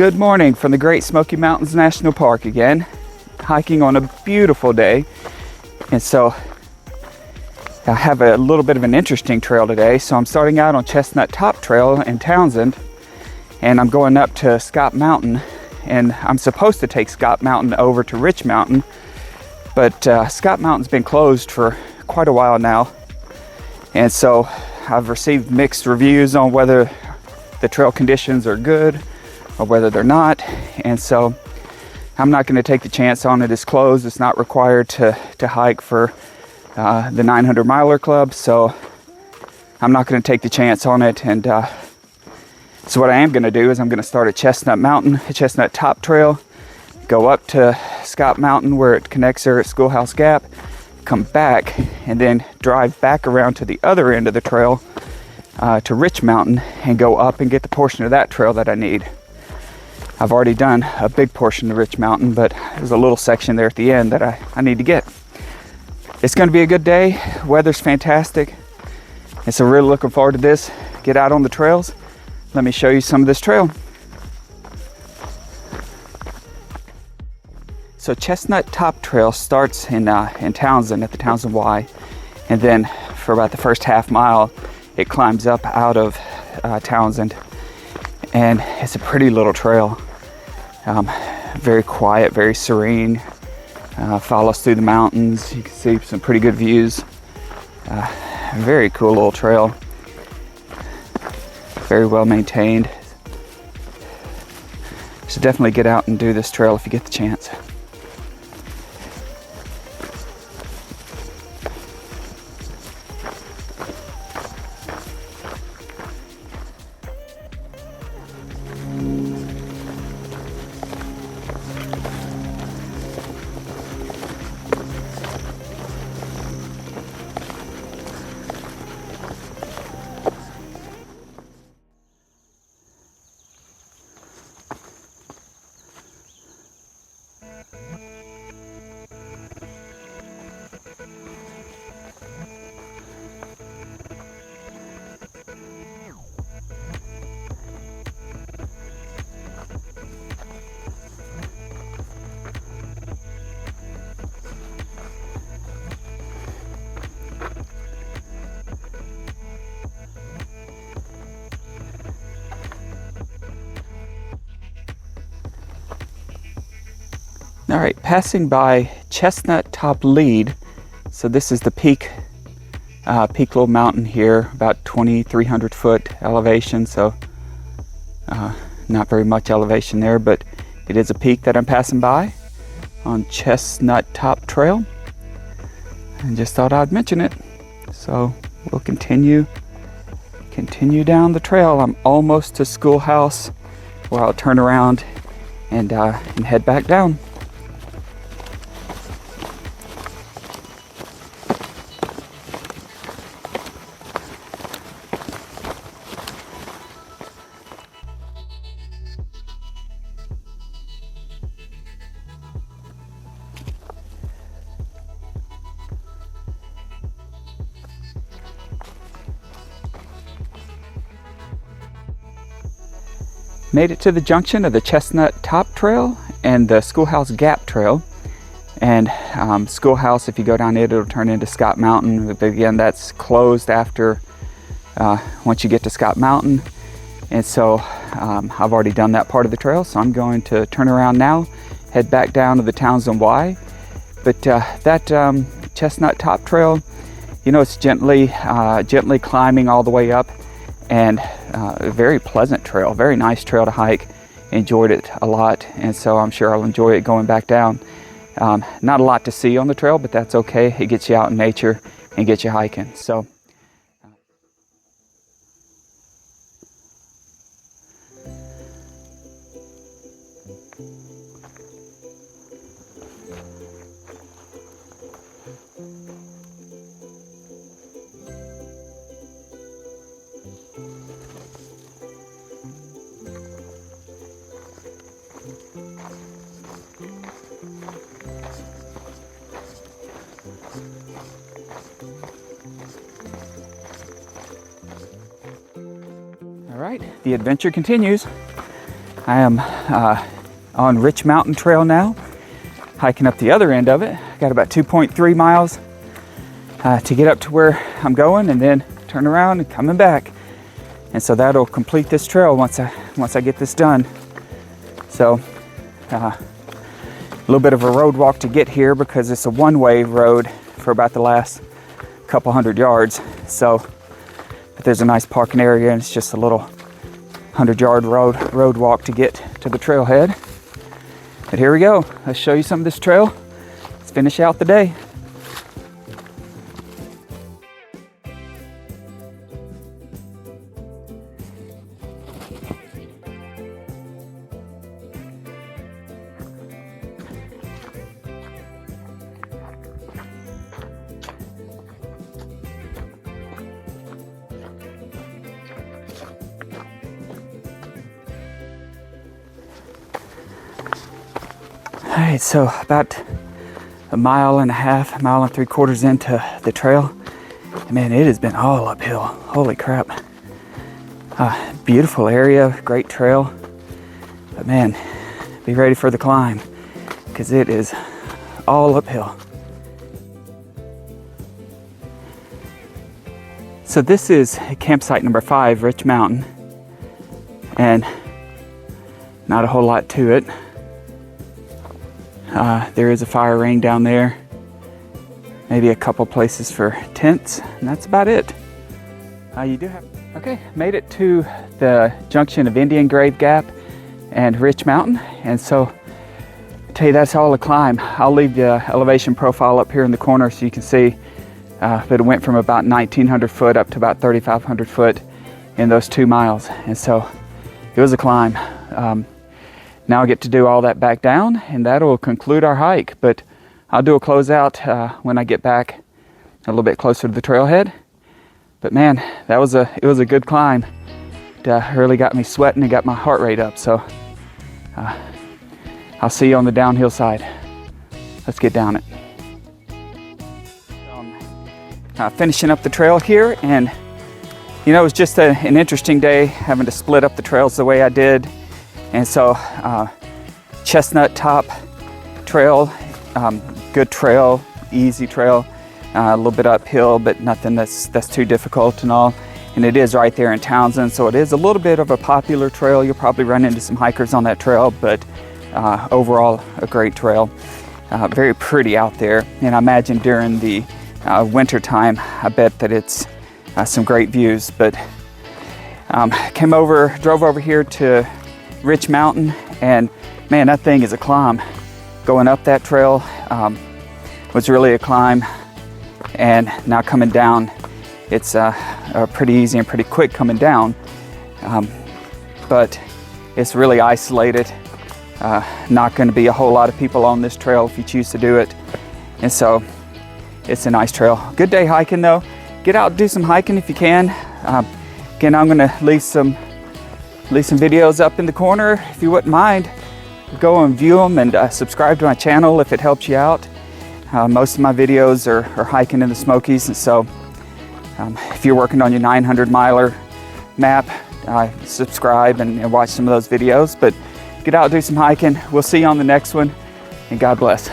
Good morning from the Great Smoky Mountains National Park again, hiking on a beautiful day. And so I have a little bit of an interesting trail today. So I'm starting out on Chestnut Top Trail in Townsend, and I'm going up to Scott Mountain, and I'm supposed to take Scott Mountain over to Rich Mountain, but Scott Mountain's been closed for quite a while now. And so I've received mixed reviews on whether the trail conditions are good or whether they're not, and so I'm not going to take the chance on it. It's closed. It's not required to hike for the 900 miler club, so I'm not going to take the chance on it. And so what I am going to do is I'm going to start at Chestnut Mountain, Chestnut Top Trail, go up to Scott Mountain where it connects there at Schoolhouse Gap, come back, and then drive back around to the other end of the trail to Rich Mountain and go up and get the portion of that trail that I need. I've already done a big portion of Rich Mountain, but there's a little section there at the end that I need to get. It's going to be a good day. Weather's fantastic. And so really looking forward to this. Get out on the trails. Let me show you some of this trail. So Chestnut Top Trail starts in Townsend at the Townsend Wye, and then for about the first half mile, it climbs up out of Townsend, and it's a pretty little trail. Very quiet, very serene. Follows through the mountains. You can see some pretty good views. Very cool little trail. Very well maintained. So definitely get out and do this trail if you get the chance. All right, passing by Chestnut Top Lead. So this is the peak little mountain here, about 2,300 foot elevation. So not very much elevation there, but it is a peak that I'm passing by on Chestnut Top Trail. And just thought I'd mention it. So we'll continue down the trail. I'm almost to Schoolhouse, where I'll turn around and head back down. Made it to the junction of the Chestnut Top Trail and the Schoolhouse Gap Trail. And Schoolhouse, if you go down it, it'll turn into Scott Mountain. But again, that's closed after once you get to Scott Mountain. And so I've already done that part of the trail, so I'm going to turn around now, head back down to the Townsend Wye. But that Chestnut Top Trail, you know, it's gently climbing all the way up, and a very pleasant trail, very nice trail to hike. Enjoyed it a lot, and so I'm sure I'll enjoy it going back down. Not a lot to see on the trail, but that's okay. It gets you out in nature and gets you hiking. So. All right, the adventure continues. I am on Rich Mountain Trail now, hiking up the other end of it. Got about 2.3 miles to get up to where I'm going, and then turn around and coming back. And so that'll complete this trail once I get this done. So a little bit of a road walk to get here because it's a one-way road for about the last couple hundred yards. So, but there's a nice parking area, and it's just a little 100-yard road walk to get to the trailhead. But here we go. Let's show you some of this trail. Let's finish out the day. All right, so about a mile and a half, mile and 3/4 into the trail. And man, it has been all uphill. Holy crap. Beautiful area, great trail. But man, be ready for the climb because it is all uphill. So this is campsite number 5, Rich Mountain. And not a whole lot to it. There is a fire ring down there, maybe a couple places for tents, and that's about it. Okay, made it to the junction of Indian Grave Gap and Rich Mountain, and so I tell you, that's all a climb. I'll leave the elevation profile up here in the corner so you can see, but it went from about 1,900 foot up to about 3,500 foot in those 2 miles, and so it was a climb. Now I get to do all that back down, and that'll conclude our hike. But I'll do a closeout when I get back a little bit closer to the trailhead. But man, it was a good climb. It really got me sweating and got my heart rate up. So I'll see you on the downhill side. Let's get down it. Finishing up the trail here, and you know, it was just an interesting day having to split up the trails the way I did. And so, Chestnut Top Trail, good trail, easy trail, a little bit uphill, but nothing that's too difficult and all. And it is right there in Townsend, so it is a little bit of a popular trail. You'll probably run into some hikers on that trail, but overall, a great trail. Very pretty out there, and I imagine during the winter time, I bet that it's some great views. But drove over here to Rich Mountain, and man, that thing is a climb. Going up that trail was really a climb, and now coming down, it's pretty easy and pretty quick coming down, but it's really isolated. Not going to be a whole lot of people on this trail if you choose to do it, and so it's a nice trail. Good day hiking though. Get out and do some hiking if you can. Again, I'm going to leave some videos up in the corner. If you wouldn't mind, go and view them, and subscribe to my channel if it helps you out. Most of my videos are hiking in the Smokies, and so if you're working on your 900-miler map, subscribe and watch some of those videos. But get out and do some hiking. We'll see you on the next one, and God bless.